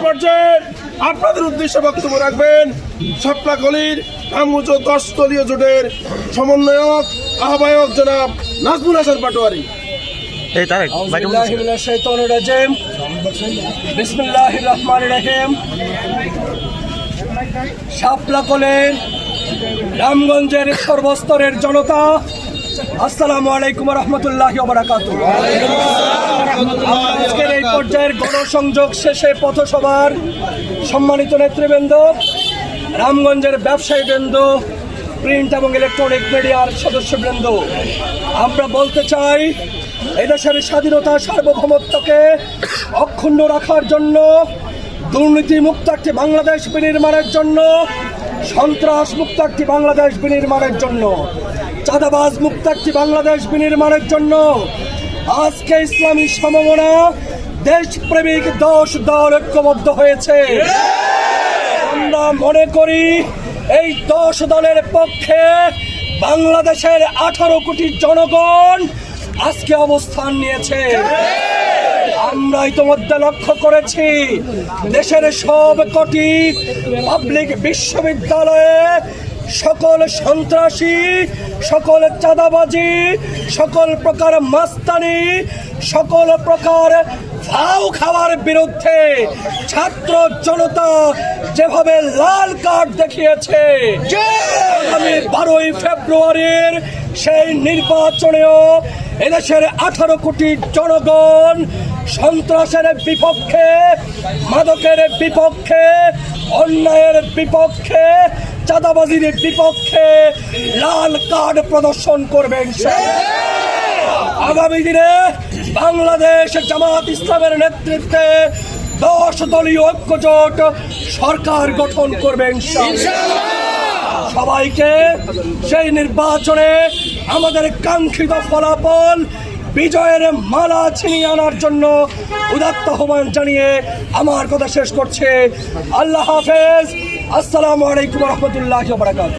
পর্যায়ে আপনাদের উদ্দেশ্যে বক্তব্য রাখবেন শাপলাকলির রামগঞ্জ 10 দলীয় জোটের সমন্বয়ক আহ্বায়ক জনাব নাজমুল হাসান পাটোয়ারি। বিসমিল্লাহির রহমানির রহিম। শাপলাকলির রামগঞ্জের সর্বস্তরের জনতা, আসসালামু আলাইকুম রহমতুল্লাহি ওয়া বারাকাতুহু। আজকের এই পর্যায়ের গণসংযোগ শেষে পথসভার সম্মানিত নেতৃবৃন্দ, রামগঞ্জের ব্যবসায়ীবৃন্দ, প্রিন্ট এবং ইলেকট্রনিক মিডিয়ার সদস্যবৃন্দ, আমরা বলতে চাই এদেশের স্বাধীনতা সার্বভৌমত্বকে অক্ষুণ্ণ রাখার জন্য, দুর্নীতি মুক্ত একটি বাংলাদেশ বিনির্মাণের জন্য, সন্ত্রাস মুক্ত একটি বাংলাদেশ বিনির্মাণের জন্য, চাঁদাবাজ মুক্ত একটি বাংলাদেশ বিনির্মাণের জন্য আজকে ইসলামী সমমনা দেশপ্রেমিক 10 দল ঐক্যবদ্ধ হয়েছে। আমরা মনে করি এই 10 দলের পক্ষে বাংলাদেশের 18 কোটি জনগণ আজকে অবস্থান নিয়েছে। আমরা ইতিমধ্যে লক্ষ্য করেছি দেশের সব কটি পাবলিক বিশ্ববিদ্যালয়ে সকল সন্ত্রাসী, সকল চাঁদাবাজি, সকল প্রকার মাস্তানি, সকল প্রকার ফাউ খাওয়ার বিরুদ্ধে ছাত্র জনতা যেভাবে লাল কার্ড দেখিয়েছে, আগামী 12 ফেব্রুয়ারির সেই নির্বাচনেও এদেশের 18 কোটি জনগণ সন্ত্রাসের বিপক্ষে, মাদকের বিপক্ষে, অন্যায়ের বিপক্ষে, চাঁদাবাজির বিপক্ষে লাল কার্ড প্রদর্শন করবেন। আগামী দিনে বাংলাদেশ জামাত ইসলামের নেতৃত্বে 10 দলীয় ঐক্যজোট সরকার গঠন করবেন। সবাইকে সেই নির্বাচনে আমাদের কাঙ্ক্ষিত ফলাফল বিজয়ের মালা ছিনিয়ে আনার জন্য উদাত্ত আহ্বান জানিয়ে আমার কথা শেষ করছে। আল্লাহ হাফেজ। আসসালামু আলাইকুম রহমতুল্লাহি ওয়া বারাকাতুহু।